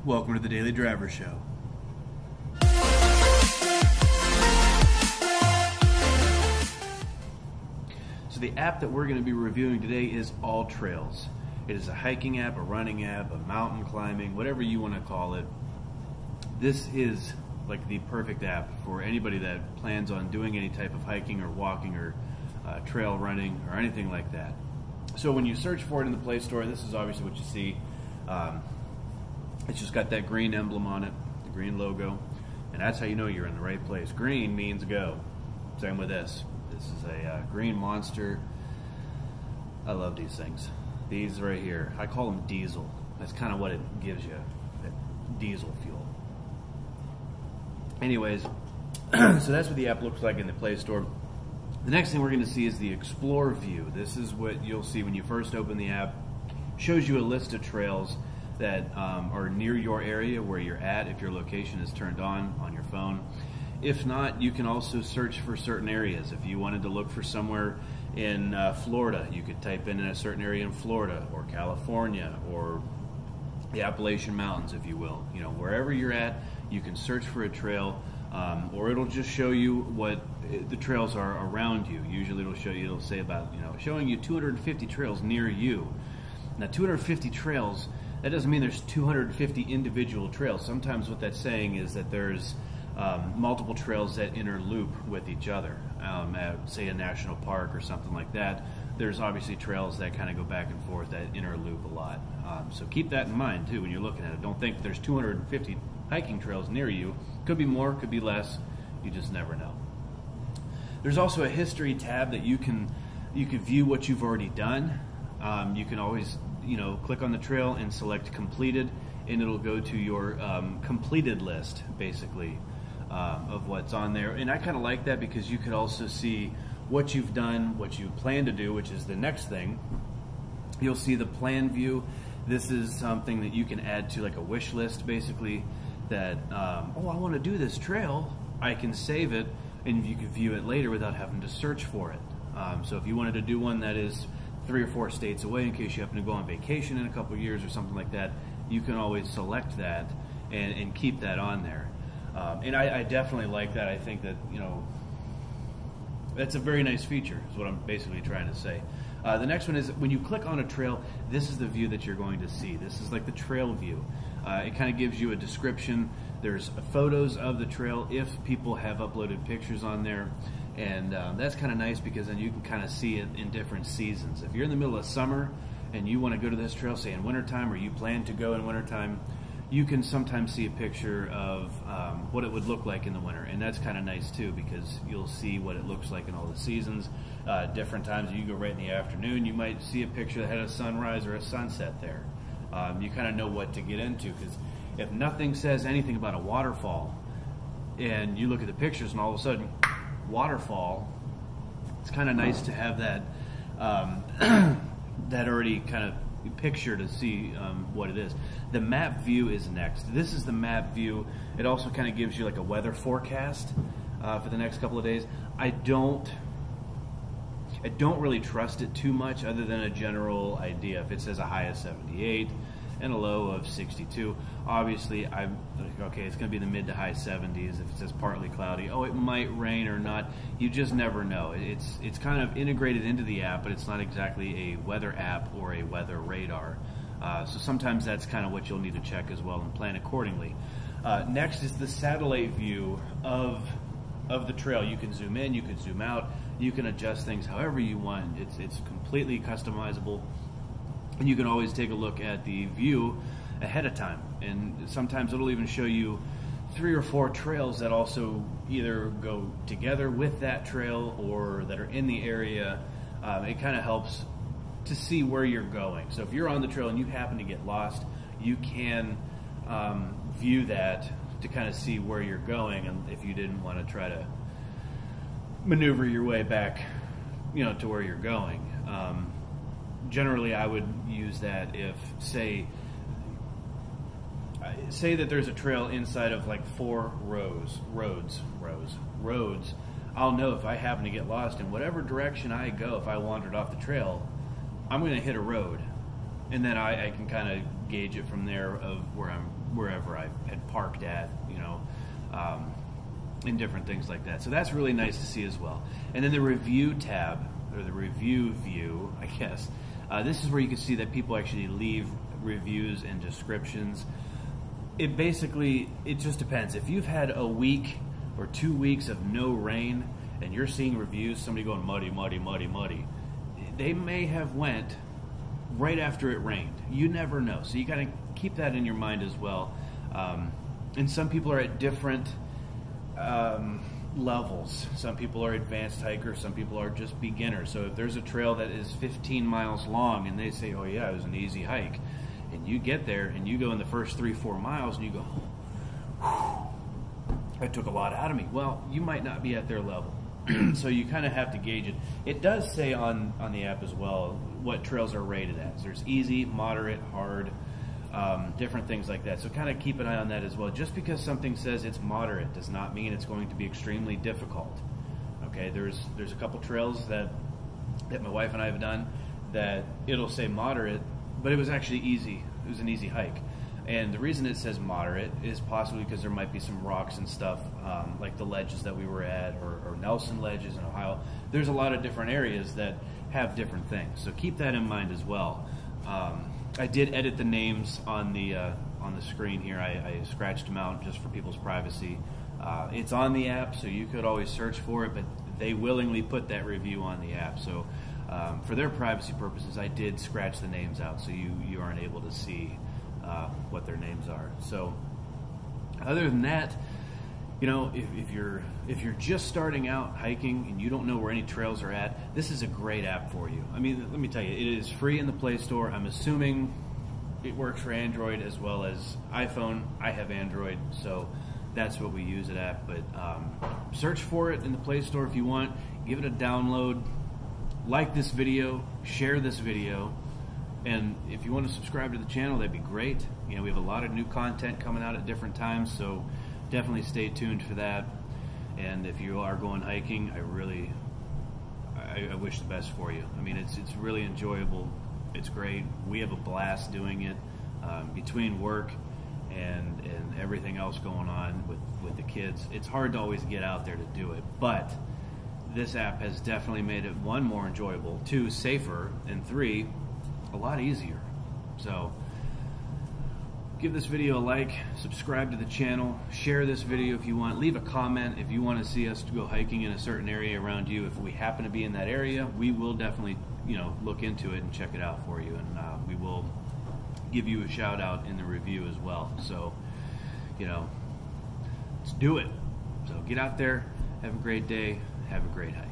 Welcome to the Daily Driver Show. So the app that we're going to be reviewing today is AllTrails. It is a hiking app, a running app, a mountain climbing, whatever you want to call it. This is like the perfect app for anybody that plans on doing any type of hiking or walking or trail running or anything like that. So when you search for it in the Play Store, this is obviously what you see. It's just got that green emblem on it, the green logo, and that's how you know you're in the right place. Green means go. Same with this. This is a green monster. I love these things. These right here, I call them diesel. That's kind of what it gives you, that diesel fuel. Anyways, so that's what the app looks like in the Play Store. The next thing we're going to see is the Explore view. This is what you'll see when you first open the app. Shows you a list of trails that are near your area where you're at, if your location is turned on your phone. If not, you can also search for certain areas. If you wanted to look for somewhere in Florida, you could type in a certain area in Florida or California or the Appalachian Mountains, if you will. You know, wherever you're at, you can search for a trail, or it'll just show you what the trails are around you. Usually it'll say about, showing you 250 trails near you. Now 250 trails, that doesn't mean there's 250 individual trails. Sometimes what that's saying is that there's multiple trails that interloop with each other. At, say, a national park or something like that, there's obviously trails that kind of go back and forth that interloop a lot. So keep that in mind too when you're looking at it. Don't think there's 250 hiking trails near you. Could be more, could be less. You just never know. There's also a history tab that you can view what you've already done. You can always click on the trail and select completed, and it'll go to your completed list basically of what's on there. And I kind of like that because you could also see what you've done, what you plan to do, which is the next thing. You'll see the plan view. This is something that you can add to like a wish list basically, that I want to do this trail. I can save it and you can view it later without having to search for it. So if you wanted to do one that is 3 or 4 states away in case you happen to go on vacation in a couple of years or something like that, you can always select that and keep that on there. And I definitely like that. I think that, that's a very nice feature is what I'm basically trying to say. The next one is when you click on a trail, this is the view that you're going to see. This is like the trail view. It kind of gives you a description. There's photos of the trail if people have uploaded pictures on there. And that's kind of nice because then you can kind of see it in different seasons. If you're in the middle of summer and you want to go to this trail, say in wintertime, or you plan to go in wintertime, you can sometimes see a picture of what it would look like in the winter. And that's kind of nice too because you'll see what it looks like in all the seasons. Different times, you go right in the afternoon, you might see a picture that had a sunrise or a sunset there. You kind of know what to get into because if nothing says anything about a waterfall and you look at the pictures and all of a sudden, waterfall, it's kind of nice to have that that already kind of picture to see what it is. The map view is next. This is the map view. It also kind of gives you like a weather forecast for the next couple of days. I don't really trust it too much other than a general idea. If it says a high of 78 and a low of 62, obviously I'm like, okay, it's going to be the mid to high 70s. If it says partly cloudy, it might rain or not. You just never know. It's kind of integrated into the app, but it's not exactly a weather app or a weather radar. So sometimes that's kind of what you'll need to check as well and plan accordingly. Next is the satellite view of the trail. You can zoom in, you can zoom out, you can adjust things however you want. It's completely customizable. And you can always take a look at the view ahead of time. And sometimes it'll even show you 3 or 4 trails that also either go together with that trail or that are in the area. It kind of helps to see where you're going. So if you're on the trail and you happen to get lost, you can view that to kind of see where you're going, and if you didn't want to try to maneuver your way back, to where you're going. Generally, I would use that if, say that there's a trail inside of like 4 roads. I'll know if I happen to get lost in whatever direction I go. If I wandered off the trail, I'm going to hit a road, and then I can kind of gauge it from there of where I'm wherever I had parked at, you know, and different things like that. So that's really nice to see as well. And then the review tab, or the review view, I guess. This is where you can see that people actually leave reviews and descriptions. It basically, it just depends. If you've had a week or 2 weeks of no rain and you're seeing reviews, somebody going muddy, muddy, muddy, muddy, they may have went right after it rained. You never know. So you got to keep that in your mind as well. And some people are at different levels. Some people are advanced hikers, some people are just beginners. So if there's a trail that is 15 miles long and they say, oh yeah, it was an easy hike, and you get there and you go in the first 3-4 miles and you go, whew, that took a lot out of me. Well, you might not be at their level. So you kind of have to gauge it. It does say on the app as well what trails are rated as. There's easy, moderate, hard, different things like that. So kind of keep an eye on that as well. Just because something says it's moderate does not mean it's going to be extremely difficult. Okay, there's a couple trails that my wife and I have done that it'll say moderate, but it was actually easy. It was an easy hike. And the reason it says moderate is possibly because there might be some rocks and stuff, like the ledges that we were at, or Nelson ledges in Ohio. There's a lot of different areas that have different things. So keep that in mind as well. I did edit the names on the screen here. I scratched them out just for people's privacy. It's on the app, so you could always search for it, but they willingly put that review on the app. So for their privacy purposes, I did scratch the names out so you aren't able to see what their names are. So other than that, you know, if you're just starting out hiking and you don't know where any trails are at, this is a great app for you. I mean, let me tell you, it is free in the Play Store. I'm assuming it works for Android as well as iPhone. I have Android, so that's what we use it at. But search for it in the Play Store if you want. Give it a download. Like this video. Share this video. And if you want to subscribe to the channel, that'd be great. You know, we have a lot of new content coming out at different times, so definitely stay tuned for that. And if you are going hiking, I wish the best for you. I mean, it's really enjoyable. It's great. We have a blast doing it. Between work and everything else going on with the kids, it's hard to always get out there to do it. But this app has definitely made it, 1, more enjoyable, 2, safer, and 3, a lot easier. So give this video a like, subscribe to the channel, share this video if you want, leave a comment if you want to see us go hiking in a certain area around you. If we happen to be in that area, we will definitely, you know, look into it and check it out for you, and we will give you a shout out in the review as well. So, you know, let's do it. So get out there, have a great day, have a great hike.